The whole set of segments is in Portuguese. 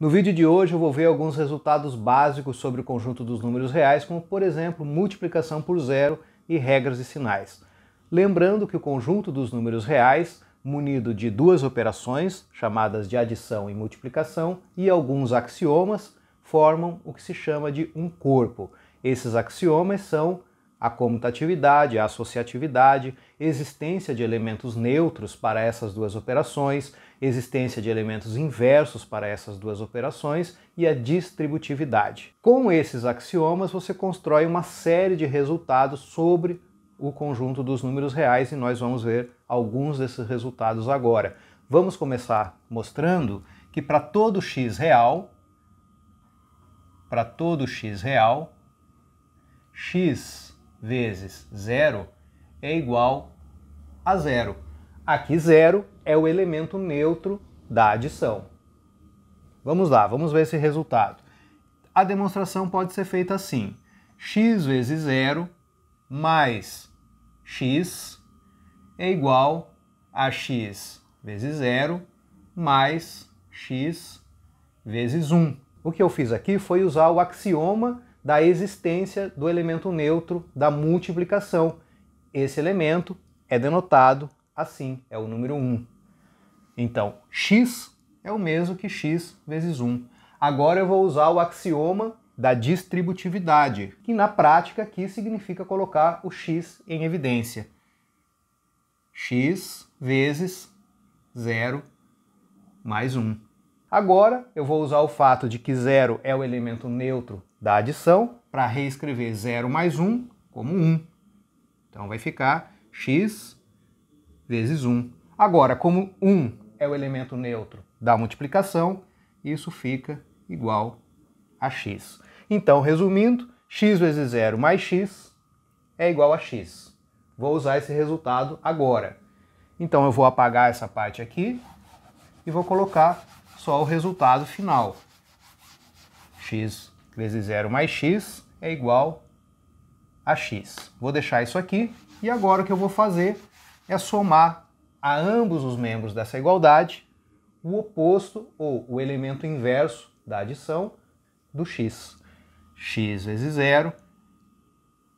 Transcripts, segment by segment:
No vídeo de hoje eu vou ver alguns resultados básicos sobre o conjunto dos números reais, como por exemplo, multiplicação por zero e regras e sinais. Lembrando que o conjunto dos números reais, munido de duas operações, chamadas de adição e multiplicação, e alguns axiomas, formam o que se chama de um corpo. Esses axiomas são a comutatividade, a associatividade, existência de elementos neutros para essas duas operações, existência de elementos inversos para essas duas operações e a distributividade. Com esses axiomas você constrói uma série de resultados sobre o conjunto dos números reais e nós vamos ver alguns desses resultados agora. Vamos começar mostrando que para todo x real, x vezes zero é igual a zero. Aqui zero é o elemento neutro da adição. Vamos lá, vamos ver esse resultado. A demonstração pode ser feita assim: x vezes zero mais x é igual a x vezes zero mais x vezes 1. O que eu fiz aqui foi usar o axioma da existência do elemento neutro da multiplicação. Esse elemento é denotado assim, é o número 1. Então, x é o mesmo que x vezes 1. Agora eu vou usar o axioma da distributividade, que na prática aqui significa colocar o x em evidência. X vezes 0 mais 1. Agora eu vou usar o fato de que 0 é o elemento neutro da adição para reescrever 0 mais 1 como 1. Então vai ficar x vezes 1. Agora, como 1 é o elemento neutro da multiplicação, isso fica igual a x. Então, resumindo, x vezes 0 mais x é igual a x. Vou usar esse resultado agora. Então eu vou apagar essa parte aqui e vou colocar só o resultado final. X vezes 0 mais x é igual a x. Vou deixar isso aqui e agora o que eu vou fazer é somar a ambos os membros dessa igualdade o oposto ou o elemento inverso da adição do x. X vezes 0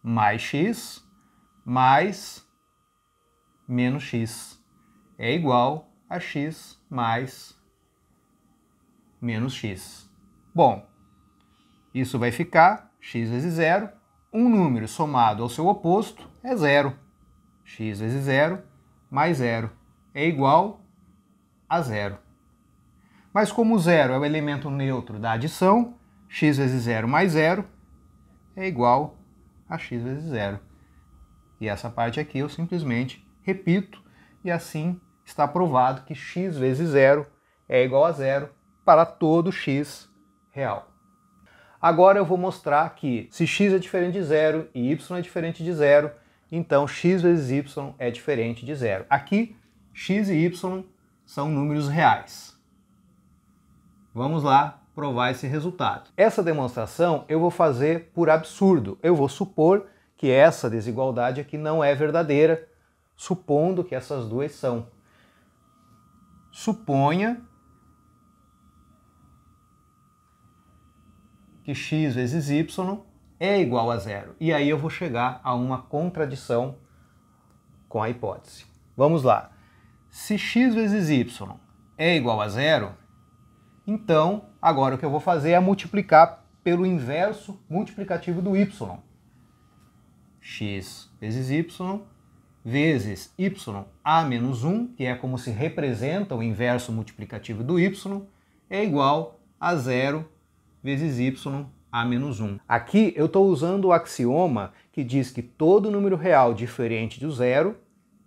mais x mais menos x é igual a x mais menos x. Bom, isso vai ficar x vezes 0, um número somado ao seu oposto é 0. X vezes 0 mais 0 é igual a 0. Mas como 0 é o elemento neutro da adição, x vezes 0 mais 0 é igual a x vezes 0. E essa parte aqui eu simplesmente repito e assim está provado que x vezes 0 é igual a 0 para todo x real. Agora eu vou mostrar que se x é diferente de 0 e y é diferente de 0, então x vezes y é diferente de 0. Aqui, x e y são números reais. Vamos lá provar esse resultado. Essa demonstração eu vou fazer por absurdo. Eu vou supor que essa desigualdade aqui não é verdadeira, supondo que essas duas são. Suponha que x vezes y é igual a 0. E aí eu vou chegar a uma contradição com a hipótese. Vamos lá. Se x vezes y é igual a 0, então agora o que eu vou fazer é multiplicar pelo inverso multiplicativo do y. X vezes y vezes y a menos 1, que é como se representa o inverso multiplicativo do y, é igual a 0 vezes y a menos 1. Aqui eu estou usando o axioma que diz que todo número real diferente do zero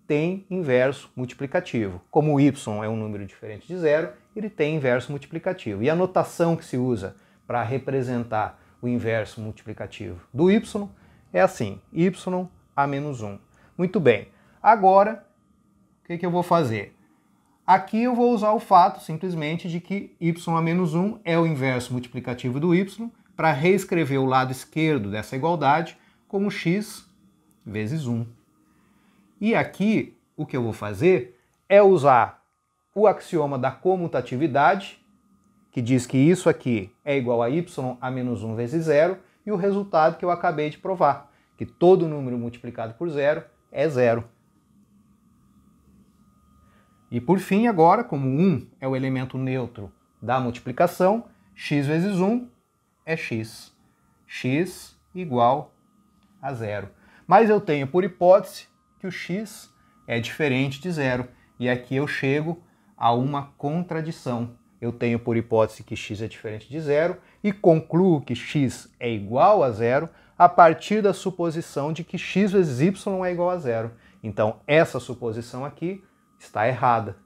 tem inverso multiplicativo. Como o y é um número diferente de zero, ele tem inverso multiplicativo. E a notação que se usa para representar o inverso multiplicativo do y é assim, y a menos 1. Muito bem. Agora, o que eu vou fazer? Aqui eu vou usar o fato simplesmente de que y a menos 1 é o inverso multiplicativo do y para reescrever o lado esquerdo dessa igualdade como x vezes 1. E aqui o que eu vou fazer é usar o axioma da comutatividade que diz que isso aqui é igual a y a menos 1 vezes zero, e o resultado que eu acabei de provar, que todo número multiplicado por zero é zero. E por fim, agora, como 1 é o elemento neutro da multiplicação, x vezes 1 é x. X igual a zero. Mas eu tenho por hipótese que o x é diferente de zero. E aqui eu chego a uma contradição. Eu tenho por hipótese que x é diferente de zero e concluo que x é igual a zero a partir da suposição de que x vezes y é igual a zero. Então, essa suposição aqui está errada.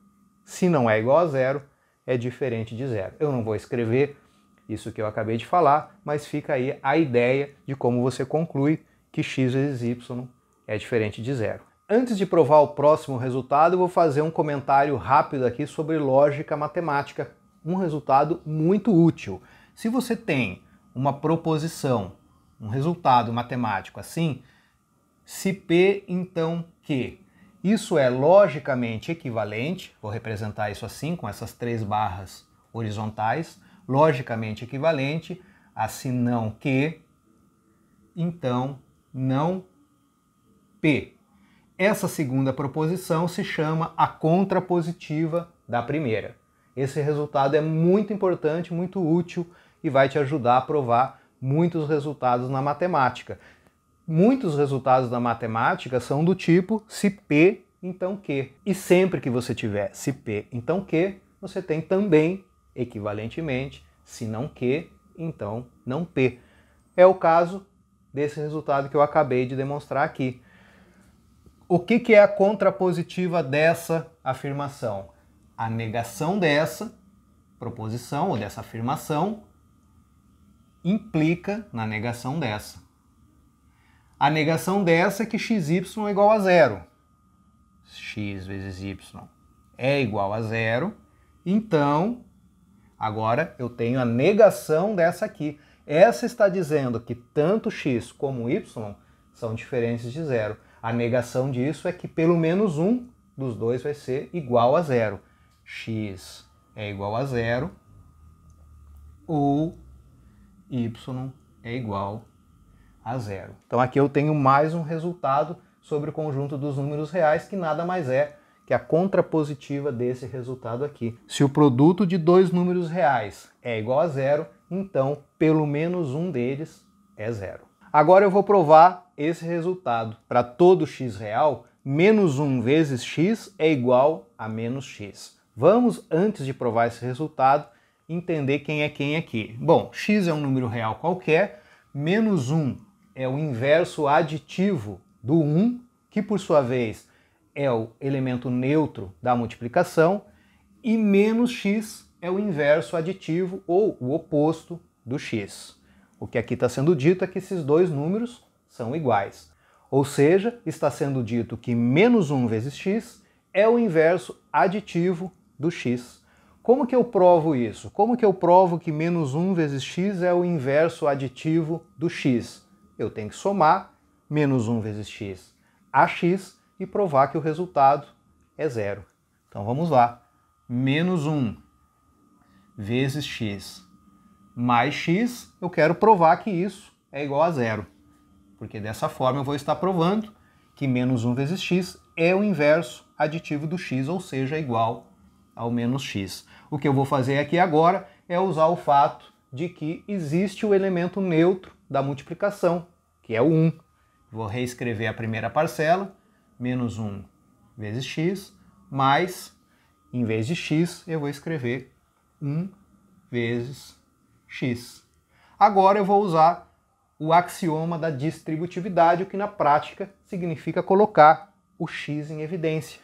Se não é igual a zero, é diferente de zero. Eu não vou escrever isso que eu acabei de falar, mas fica aí a ideia de como você conclui que x vezes y é diferente de zero. Antes de provar o próximo resultado, eu vou fazer um comentário rápido aqui sobre lógica matemática, um resultado muito útil. Se você tem uma proposição, um resultado matemático assim, se P, então Q. Isso é logicamente equivalente, vou representar isso assim, com essas 3 barras horizontais, logicamente equivalente a se não Q, então não P. Essa segunda proposição se chama a contrapositiva da primeira. Esse resultado é muito importante, muito útil e vai te ajudar a provar muitos resultados na matemática. Muitos resultados da matemática são do tipo se P, então Q. E sempre que você tiver se P, então Q, você tem também, equivalentemente, se não Q, então não P. É o caso desse resultado que eu acabei de demonstrar aqui. O que é a contrapositiva dessa afirmação? A negação dessa proposição ou dessa afirmação implica na negação dessa. A negação dessa é que xy é igual a zero. X vezes y é igual a zero. Então, agora eu tenho a negação dessa aqui. Essa está dizendo que tanto x como y são diferentes de zero. A negação disso é que pelo menos um dos dois vai ser igual a zero. X é igual a zero ou y é igual a zero. Então aqui eu tenho mais um resultado sobre o conjunto dos números reais, que nada mais é que a contrapositiva desse resultado aqui. Se o produto de dois números reais é igual a zero, então pelo menos um deles é zero. Agora eu vou provar esse resultado. Para todo x real, menos 1 vezes x é igual a menos x. Vamos, antes de provar esse resultado, entender quem é quem aqui. Bom, x é um número real qualquer, menos 1 é o inverso aditivo do 1, que por sua vez é o elemento neutro da multiplicação, e menos x é o inverso aditivo ou o oposto do x. O que aqui está sendo dito é que esses dois números são iguais. Ou seja, está sendo dito que menos 1 vezes x é o inverso aditivo do x. Como que eu provo isso? Como que eu provo que menos 1 vezes x é o inverso aditivo do x? Eu tenho que somar menos 1 vezes x a x e provar que o resultado é zero. Então vamos lá. Menos 1 vezes x mais x, eu quero provar que isso é igual a zero. Porque dessa forma eu vou estar provando que menos 1 vezes x é o inverso aditivo do x, ou seja, igual ao menos x. O que eu vou fazer aqui agora é usar o fato de que existe o elemento neutro da multiplicação, que é o 1. Vou reescrever a primeira parcela, menos 1 vezes x, mais, em vez de x, eu vou escrever 1 vezes x. Agora eu vou usar o axioma da distributividade, o que na prática significa colocar o x em evidência.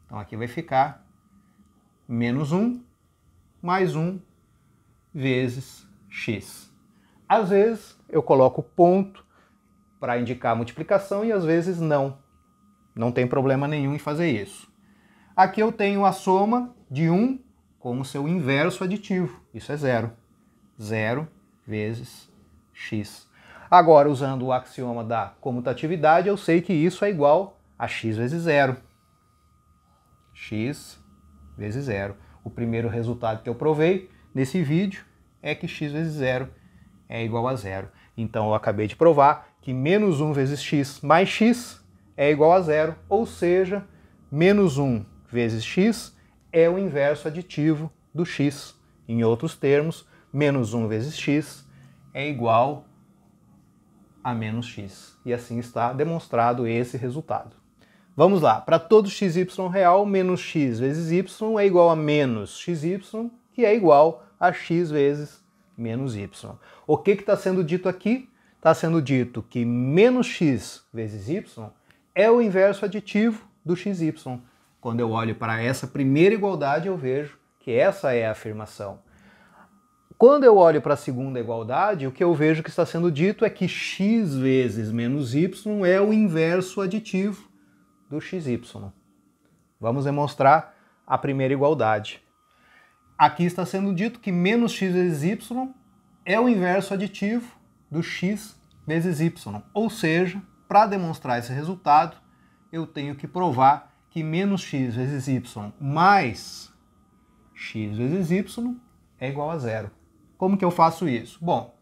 Então aqui vai ficar menos 1 mais 1 vezes x. Às vezes eu coloco ponto para indicar a multiplicação e às vezes não. Não tem problema nenhum em fazer isso. Aqui eu tenho a soma de 1 como seu inverso aditivo. Isso é zero. 0 vezes x. Agora, usando o axioma da comutatividade, eu sei que isso é igual a x vezes zero. X vezes zero. O primeiro resultado que eu provei nesse vídeo é que x vezes zero é igual a zero. Então eu acabei de provar que menos 1 vezes x mais x é igual a zero, ou seja, menos 1 vezes x é o inverso aditivo do x. Em outros termos, menos 1 vezes x é igual a menos x. E assim está demonstrado esse resultado. Vamos lá, para todo xy real, menos x vezes y é igual a menos xy, que é igual a x vezes menos y. O que está sendo dito aqui? Está sendo dito que menos x vezes y é o inverso aditivo do xy. Quando eu olho para essa primeira igualdade, eu vejo que essa é a afirmação. Quando eu olho para a segunda igualdade, o que eu vejo que está sendo dito é que x vezes menos y é o inverso aditivo do xy. Vamos demonstrar a primeira igualdade. Aqui está sendo dito que menos x vezes y é o inverso aditivo do x vezes y. Ou seja, para demonstrar esse resultado, eu tenho que provar que menos x vezes y mais x vezes y é igual a zero. Como que eu faço isso? Bom,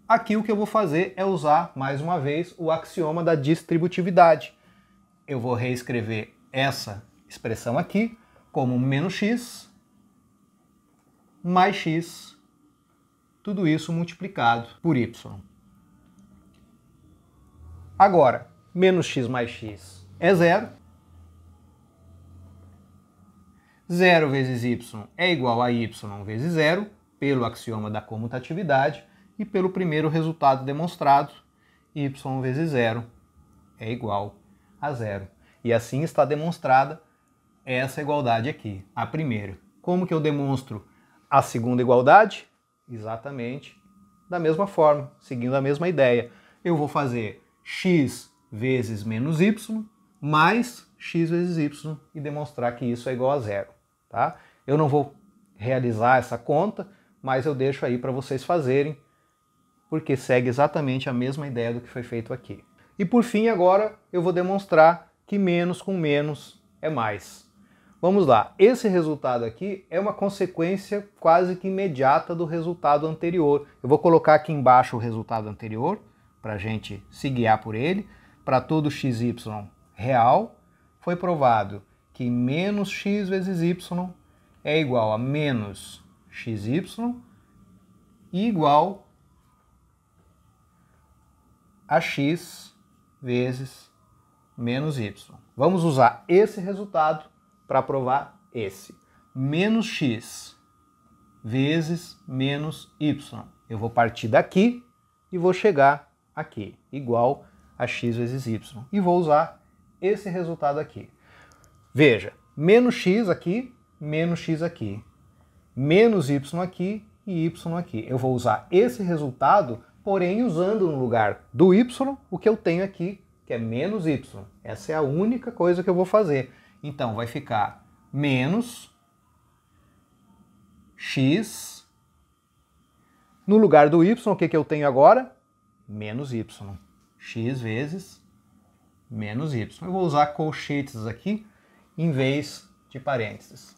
aqui o que eu vou fazer é usar, mais uma vez, o axioma da distributividade. Eu vou reescrever essa expressão aqui como menos x mais x, tudo isso multiplicado por y. Agora, menos x mais x é zero. 0 vezes y é igual a y vezes zero, pelo axioma da comutatividade, e pelo primeiro resultado demonstrado, y vezes zero é igual a zero. E assim está demonstrada essa igualdade aqui, a primeira. Como que eu demonstro a segunda igualdade? Exatamente da mesma forma, seguindo a mesma ideia. Eu vou fazer x vezes menos y mais x vezes y e demonstrar que isso é igual a zero. Tá? Eu não vou realizar essa conta, mas eu deixo aí para vocês fazerem, porque segue exatamente a mesma ideia do que foi feito aqui. E por fim, agora eu vou demonstrar que menos com menos é mais. Vamos lá, esse resultado aqui é uma consequência quase que imediata do resultado anterior. Eu vou colocar aqui embaixo o resultado anterior, para a gente se guiar por ele. Para todo xy real, foi provado que menos x vezes y é igual a menos xy e igual a x vezes menos y. Vamos usar esse resultado para provar esse. Menos x vezes menos y. Eu vou partir daqui e vou chegar aqui, igual a x vezes y. E vou usar esse resultado aqui. Veja, menos x aqui, menos x aqui. Menos y aqui e y aqui. Eu vou usar esse resultado, porém usando no lugar do y o que eu tenho aqui, que é menos y. Essa é a única coisa que eu vou fazer. Então vai ficar menos x. No lugar do y, o que eu tenho agora? Menos y. X vezes menos y. Eu vou usar colchetes aqui em vez de parênteses.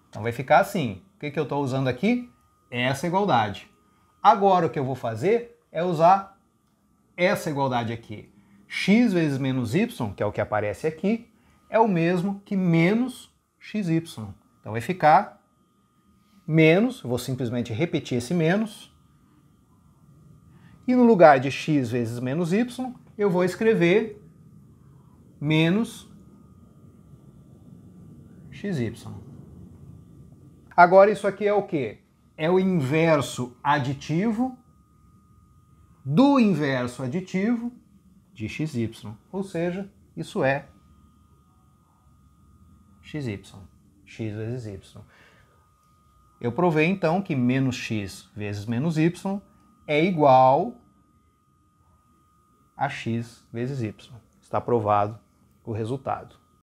Então vai ficar assim. O que eu estou usando aqui? Essa igualdade. Agora o que eu vou fazer é usar essa igualdade aqui. X vezes menos y, que é o que aparece aqui, é o mesmo que menos xy. Então vai ficar menos, eu vou simplesmente repetir esse menos, e no lugar de x vezes menos y, eu vou escrever menos xy. Agora isso aqui é o quê? É o inverso aditivo do inverso aditivo de xy, ou seja, isso é xy, x vezes y. Eu provei então que menos x vezes menos y é igual a x vezes y. Está provado o resultado.